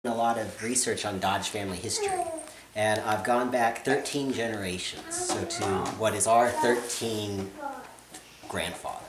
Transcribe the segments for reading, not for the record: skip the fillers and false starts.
A lot of research on Dodge family history, and I've gone back 13 generations, so to what is our 13th grandfather.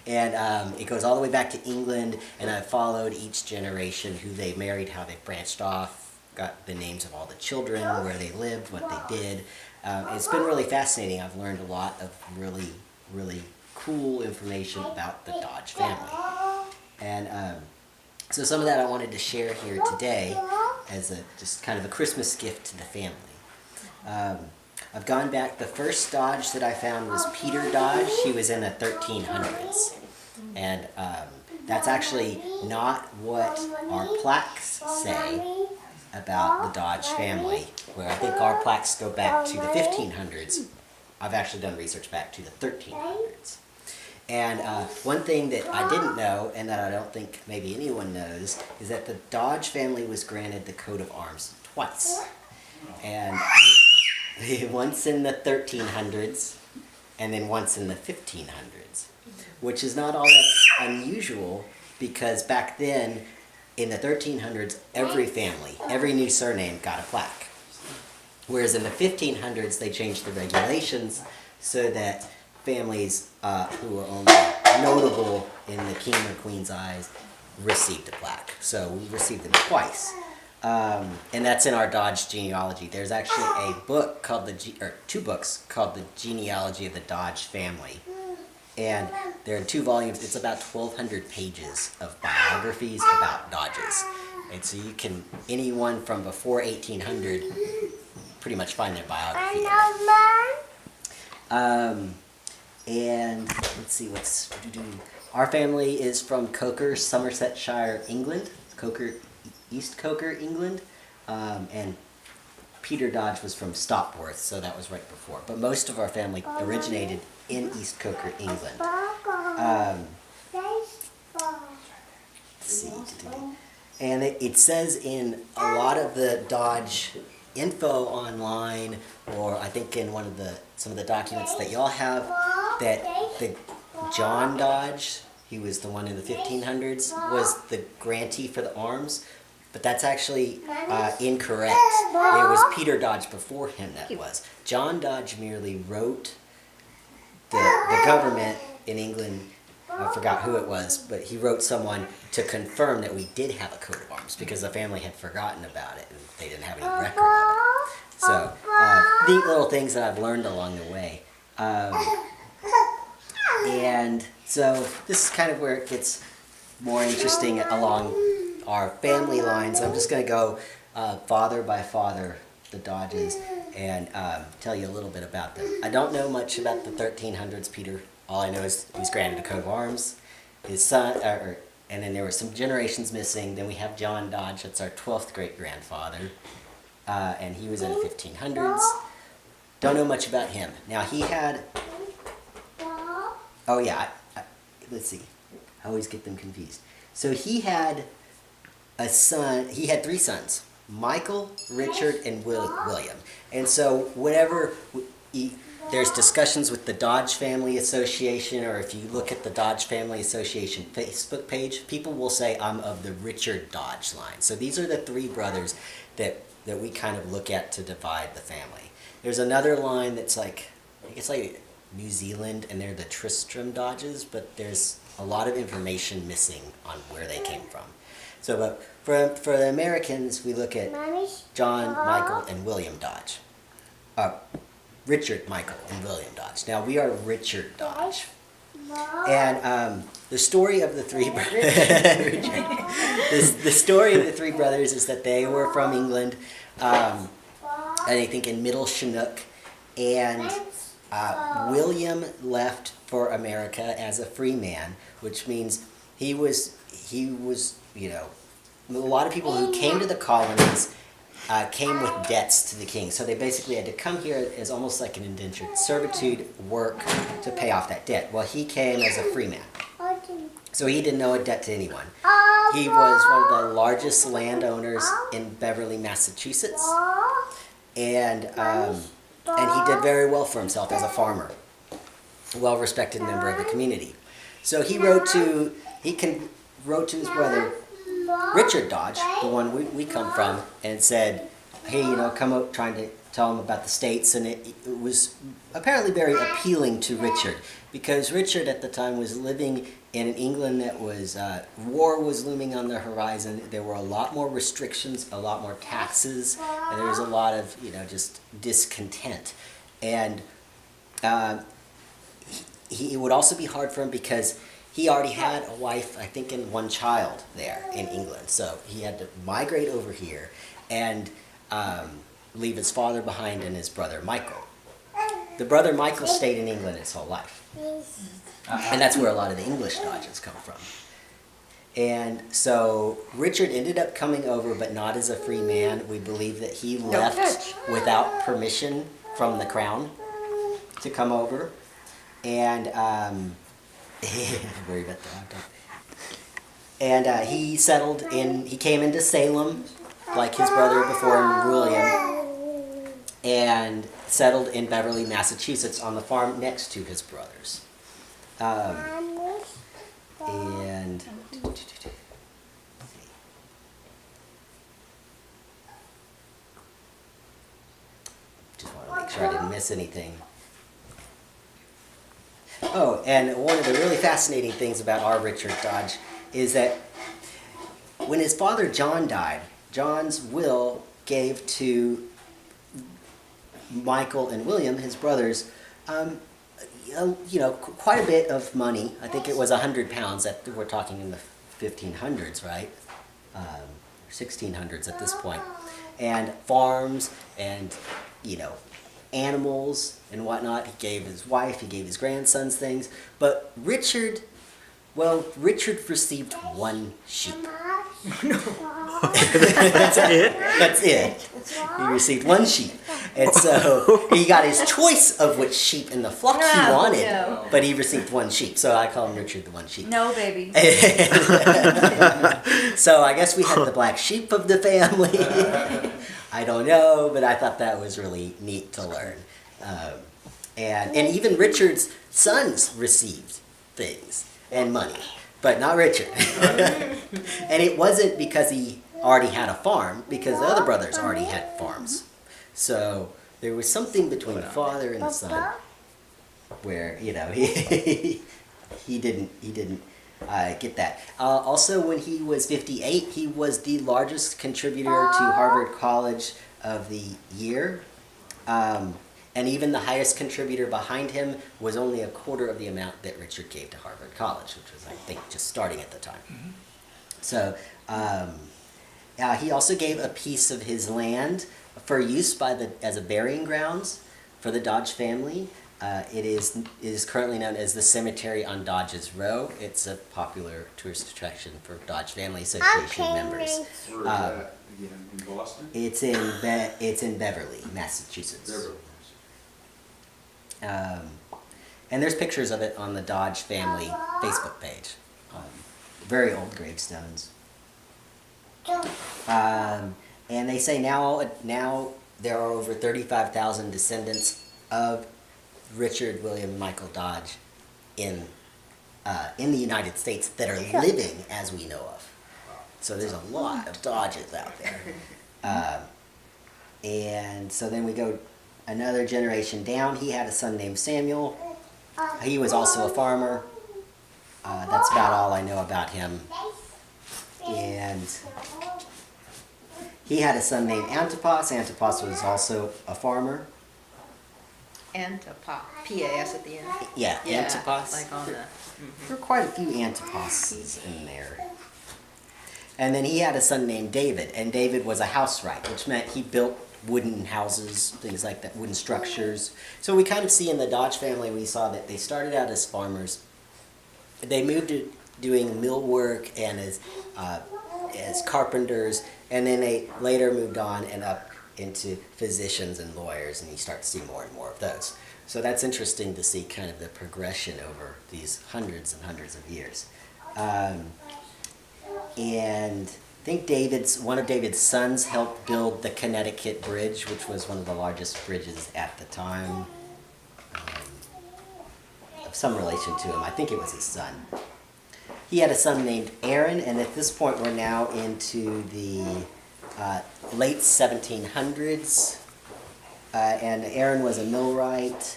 And it goes all the way back to England, and I've followed each generation, who they married, how they branched off, got the names of all the children, where they lived, what they did. It's been really fascinating. I've learned a lot of really cool information about the Dodge family. And so some of that I wanted to share here today as just kind of a Christmas gift to the family. I've gone back. The first Dodge that I found was Peter Dodge. He was in the 1300s. And that's actually not what our plaques say about the Dodge family, where I think our plaques go back to the 1500s. I've actually done research back to the 1300s. And one thing that I didn't know, and that I don't think maybe anyone knows, is that the Dodge family was granted the coat of arms twice. And once in the 1300s, and then once in the 1500s, which is not all that unusual, because back then, in the 1300s, every family, every new surname got a plaque. Whereas in the 1500s, they changed the regulations so that families who were only notable in the king or queen's eyes received a plaque. So we received them twice. And that's in our Dodge genealogy. There's actually a book called two books called the Genealogy of the Dodge family. And they're in 2 volumes. It's about 1,200 pages of biographies about Dodges. And so you can, anyone from before 1800, pretty much find their biography. And let's see what's. Our family is from Coker, Somersetshire, England. East Coker, England. And Peter Dodge was from Stopworth, so that was right before. But most of our family originated in East Coker, England. Let's see. And it says in a lot of the Dodge info online, or I think in some of the documents that y'all have, that the John Dodge, he was the one in the 1500s, was the grantee for the arms, but that's actually incorrect. It was Peter Dodge before him that was. John Dodge merely wrote the government in England, I forgot who it was, but he wrote someone to confirm that we did have a coat of arms, because the family had forgotten about it and they didn't have any record of it. So, neat little things that I've learned along the way. And so this is kind of where it gets more interesting along our family lines. I'm just going to go father by father, the Dodges, and tell you a little bit about them. I don't know much about the 1300s, Peter. All I know is he's granted a coat of arms. His son, and then there were some generations missing. Then we have John Dodge, that's our 12th great-grandfather, and he was in the 1500s. Don't know much about him. Now he had, oh yeah, let's see, I always get them confused. So he had a son, he had 3 sons, Michael, Richard, and William. And so whenever there's discussions with the Dodge Family Association, or if you look at the Dodge Family Association Facebook page, people will say, I'm of the Richard Dodge line. So these are the 3 brothers that we kind of look at to divide the family. There's another line that's like, it's like New Zealand, and they're the Tristram Dodges, but there's a lot of information missing on where they came from. So but for the Americans, we look at John, Michael, and William Dodge. Richard, Michael, and William Dodge. Now, we are Richard Dodge. And the story of the 3 brothers, the story of the 3 brothers is that they were from England, I think in Middle Chinook, and William left for America as a free man, which means he was, you know, a lot of people who came to the colonies came with debts to the king. So they basically had to come here as almost like an indentured servitude, work to pay off that debt. Well, he came as a free man. So he didn't owe a debt to anyone. He was one of the largest landowners in Beverly, Massachusetts. And he did very well for himself as a farmer. Well-respected member of the community. So he wrote to his brother, Richard Dodge, the one we come from, and said, hey, come out, trying to tell him about the States, and it was apparently very appealing to Richard, because Richard at the time was living in an England that was, war was looming on the horizon. There were a lot more restrictions, a lot more taxes, and there was a lot of, just discontent. And it would also be hard for him because he already had a wife, I think, and one child there in England. So he had to migrate over here and leave his father behind and his brother Michael. The brother Michael stayed in England his whole life. And that's where a lot of the English Dodges come from. And so Richard ended up coming over, but not as a free man. We believe that he left without permission from the crown to come over. And worry about the hot dog. And he came into Salem, like his brother before him, William, and settled in Beverly, Massachusetts, on the farm next to his brothers. And just want to make sure I didn't miss anything. Oh, and one of the really fascinating things about our Richard Dodge is that when his father John died, John's will gave to Michael and William, his brothers, quite a bit of money. I think it was £100. That we're talking in the 1500s, right? 1600s at this point, and farms and animals and whatnot. He gave his wife, he gave his grandsons things. But Richard received one sheep. That's it? That's it. He received one sheep. And so he got his choice of which sheep in the flock he wanted, but he received one sheep. So I call him Richard the One Sheep. No, baby. So I guess we had the black sheep of the family. I don't know, but I thought that was really neat to learn. And even Richard's sons received things and money, but not Richard. And it wasn't because he already had a farm, because the other brothers already had farms. So there was something between the father and the son where he didn't get that. Also, when he was 58, he was the largest contributor to Harvard College of the year. And even the highest contributor behind him was only a quarter of the amount that Richard gave to Harvard College, which was, I think, just starting at the time. Mm-hmm. So he also gave a piece of his land for use as a burying grounds for the Dodge family. It is currently known as the Cemetery on Dodge's Row. It's a popular tourist attraction for Dodge Family Association members. Where is that again? In Boston? It's in Beverly, Massachusetts. Beverly. And there's pictures of it on the Dodge family Facebook page. Very old gravestones. And they say now there are over 35,000 descendants of Richard William Michael Dodge in the United States that are living as we know of. So there's a lot of Dodges out there. And so then we go another generation down. He had a son named Samuel. He was also a farmer. That's about all I know about him. And he had a son named Antipas. Antipas was also a farmer. Antipas, P-A-S at the end. Yeah, Antipas. Like on the... There are quite a few Antipas's in there. And then he had a son named David, and David was a housewright, which meant he built wooden houses, things like that, wooden structures. So we kind of see in the Dodge family, we saw that they started out as farmers. They moved to doing mill work and as carpenters, and then they later moved on and up into physicians and lawyers, and you start to see more and more of those. So that's interesting to see kind of the progression over these hundreds and hundreds of years. And I think one of David's sons helped build the Connecticut Bridge, which was one of the largest bridges at the time. Of some relation to him. I think it was his son. he had a son named Aaron, and at this point we're now into the late 1700s. And Aaron was a millwright.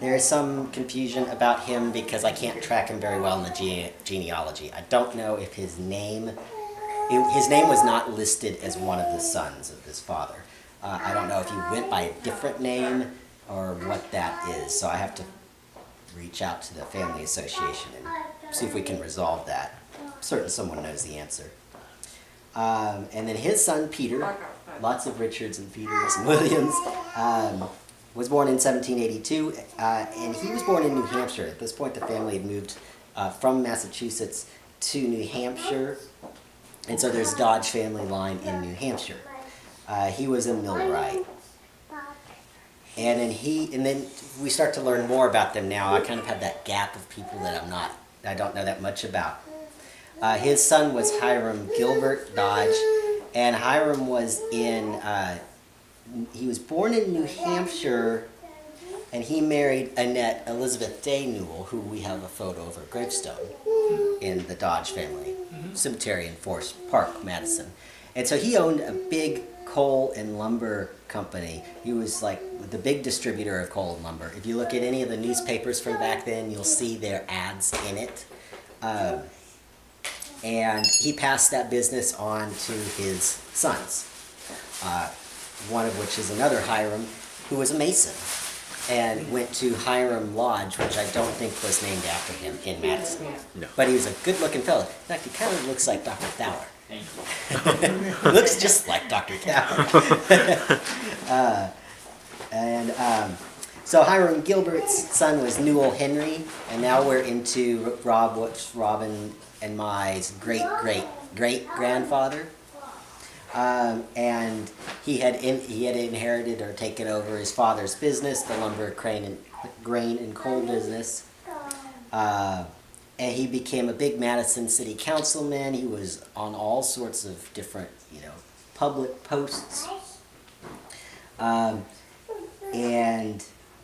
There is some confusion about him because I can't track him very well in the genealogy. I don't know if his name was not listed as one of the sons of his father. I don't know if he went by a different name or what that is. So I have to reach out to the family association and see if we can resolve that. I'm certain someone knows the answer. And then his son Peter, lots of Richards and Peters and Williams, was born in 1782, and he was born in New Hampshire. At this point, the family had moved from Massachusetts to New Hampshire, and so there's Dodge family line in New Hampshire. He was a millwright, and then we start to learn more about them now. I kind of have that gap of people that I don't know that much about. His son was Hiram Gilbert Dodge, and Hiram was he was born in New Hampshire, and he married Annette Elizabeth Day Newell, who we have a photo of her gravestone in the Dodge family cemetery in Forest Park, Madison. And so he owned a big coal and lumber company. He was like the big distributor of coal and lumber. If you look at any of the newspapers from back then, you'll see their ads in it. And he passed that business on to his sons. One of which is another Hiram, who was a mason, and went to Hiram Lodge, which I don't think was named after him in Madison. No. But he was a good-looking fellow. In fact, he kind of looks like Dr. Thaler. He looks just like Dr. Thaler. So Hiram Gilbert's son was Newell Henry, and now we're into Robin and my great-great-great-grandfather. And he had inherited or taken over his father's business, the lumber, grain and coal business. And he became a big Madison city councilman. He was on all sorts of different, public posts. And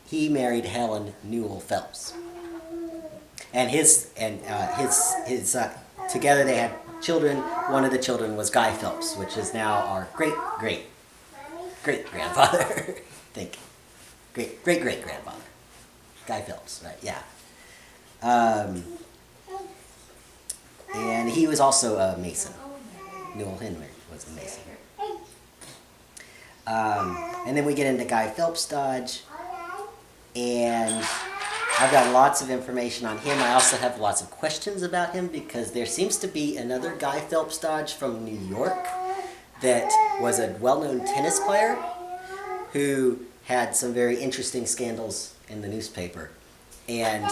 he married Helen Newell Phelps. And together they had children. One of the children was Guy Phelps, which is now our great-great-great-grandfather. I think. Great-great-great-grandfather. Guy Phelps, right? Yeah. And he was also a mason. Newell Henry was a mason. And then we get into Guy Phelps Dodge, and I've got lots of information on him. I also have lots of questions about him because there seems to be another Guy Phelps Dodge from New York that was a well-known tennis player who had some very interesting scandals in the newspaper. And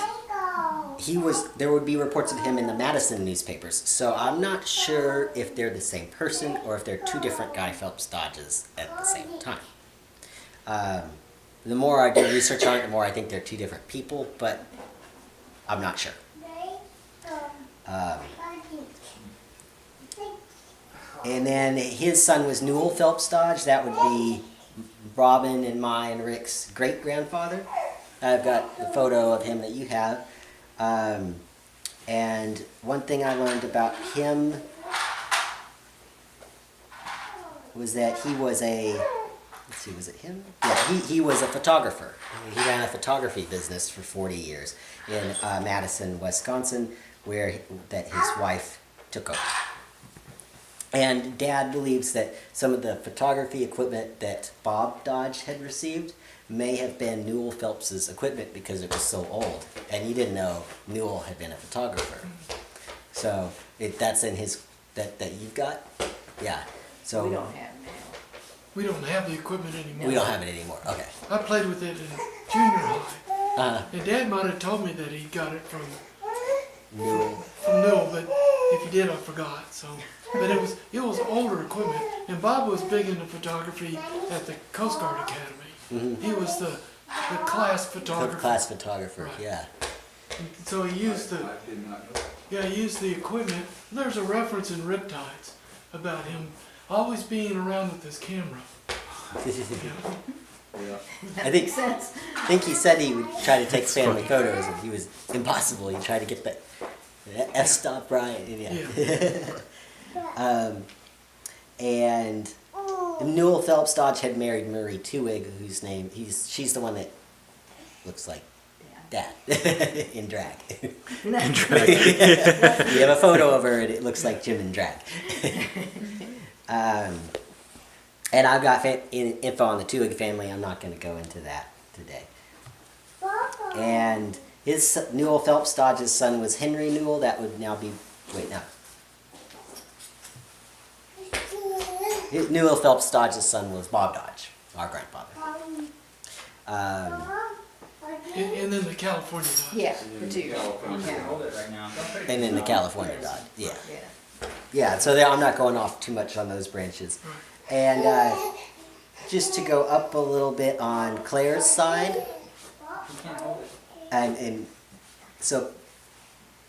there would be reports of him in the Madison newspapers. So I'm not sure if they're the same person or if they're two different Guy Phelps Dodges at the same time. The more I do research on it, the more I think they're two different people, but I'm not sure. And then his son was Newell Phelps Dodge. That would be Robin and Rick's great-grandfather. I've got the photo of him that you have. And one thing I learned about him was that he was was it him? Yeah, he was a photographer. He ran a photography business for 40 years in Madison, Wisconsin, that his wife took over. And Dad believes that some of the photography equipment that Bob Dodge had received may have been Newell Phelps's equipment because it was so old, and he didn't know Newell had been a photographer. So that's in his that you've got, yeah. So We don't have now. We don't have the equipment anymore. we don't have it anymore. Okay. I played with it in junior high. And Dad might have told me that he got it from Newell. Newell, but if he did, I forgot. So, but it was older equipment. And Bob was big into photography at the Coast Guard Academy. Mm-hmm. He was the class photographer. Class photographer. Right. Yeah. And so he used I did not know. he used the equipment. There's a reference in Riptides about him always being around with his camera. Yeah. I think Sense. he said he would try to take family photos, and he was impossible. He tried to get F. Stop Bryant. Yeah. Yeah. And Newell Phelps Dodge had married Murray Tuig, whose name she's the one that looks like Dad in drag. In You have a photo of her, and it looks like Jim in drag. And I've got info on the Tuig family. I'm not going to go into that today. And Newell Phelps Dodge's son was Henry Newell. That would now be Newell Phelps Dodge's son was Bob Dodge, our grandfather. And then the California Dodge. Yeah, the two. Hold it right now. And then the California Dodge. Yeah. Yeah. Yeah, so I'm not going off too much on those branches. Right. And just to go up a little bit on Claire's side, and so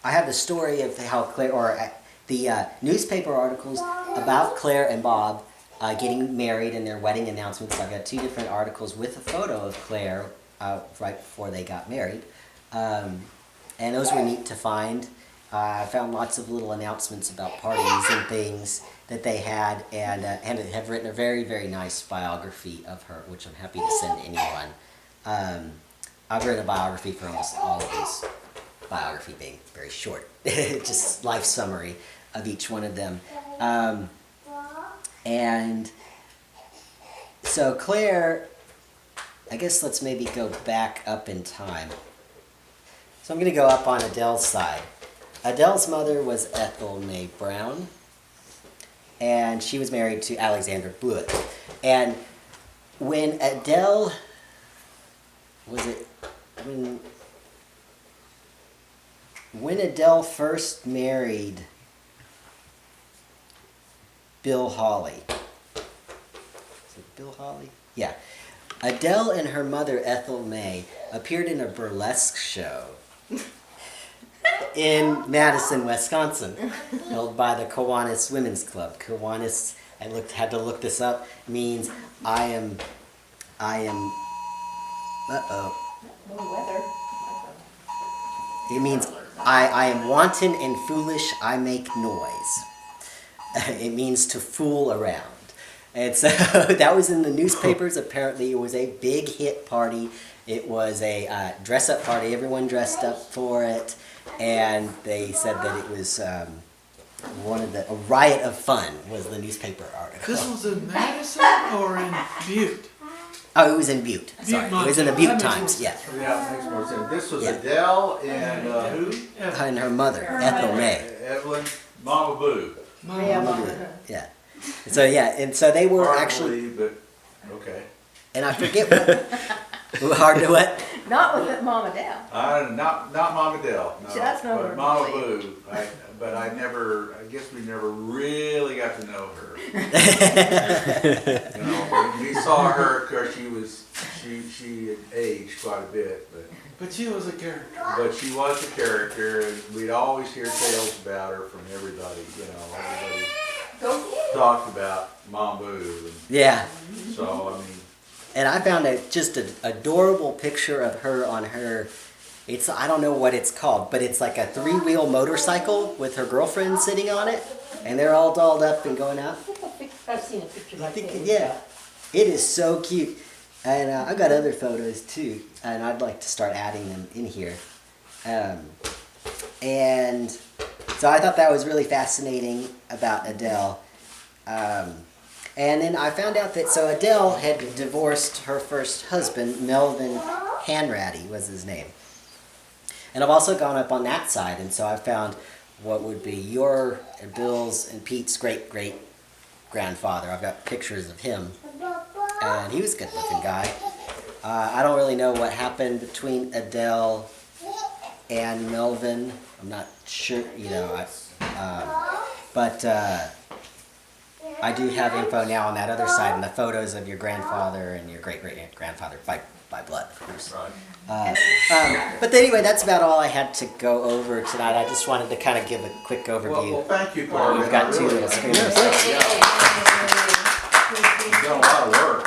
I have the story of how Claire, or the newspaper articles about Claire and Bob getting married and their wedding announcements. I've got 2 different articles with a photo of Claire right before they got married. And those were neat to find. I found lots of little announcements about parties and things that they had, and have written a very, very nice biography of her, which I'm happy to send to anyone. I've written a biography for almost all of these, biography being very short, just life summary of each one of them. And so Claire, I guess let's maybe go back up in time. So I'm going to go up on Adele's side. Adele's mother was Ethel May Brown, and she was married to Alexander Blewett. And when Adele, when Adele first married Bill Hawley, is it Bill Hawley? Yeah. Adele and her mother, Ethel May, appeared in a burlesque show in Madison, Wisconsin, held by the Kiwanis Women's Club. Kiwanis, had to look this up, means I am, Weather. it means I am wanton and foolish, I make noise. It means to fool around. And so that was in the newspapers. Apparently it was a big hit party. It was a dress-up party. Everyone dressed up for it. And they said that it was a riot of fun was the newspaper article. This was in Madison or in Butte? Oh, it was in Butte. Sorry, Butte, it was in the Montana. Butte That makes Times. more Yeah, sense. Yeah, it makes more sense. This was Yeah. Adele and who? and her mother, Ethel May. Evelyn, Mama Boo. Yeah, Mama. Yeah. So yeah, and so they were Hard to actually, believe, but okay. and I forget what. Hard to what? Not with Mom Adele. Not Mama Adele, no. See, that's no But Mama really. Boo. I guess we never really got to know her. You know, we saw her because she had aged quite a bit, But she was a character. but she was a character, and we'd always hear tales about her from everybody. You know, everybody Go get it. talked about Mom Boo, and Yeah. so I mean, And I found just an adorable picture of her on her. I don't know what it's called, but it's like a 3-wheel motorcycle with her girlfriend sitting on it, and they're all dolled up and going out. I've seen a picture I like think, that. yeah, it is so cute. And I've got other photos too, and I'd like to start adding them in here. And so I thought that was really fascinating about Adele. And then I found out that, so Adele had divorced her first husband, Melvin Hanratty was his name. And I've also gone up on that side, and so I found what would be your, and Bill's, and Pete's great-great-grandfather. I've got pictures of him, and he was a good-looking guy. I don't really know what happened between Adele and Melvin. I'm not sure, you know, but I do have info now on that other side, and the photos of your grandfather and your great-great-grandfather by blood, of course. right. But anyway, that's about all I had to go over tonight. I just wanted to kind of give a quick overview. Well, thank you, Corbin. We've got I two really- little screamers. You've done a lot of work.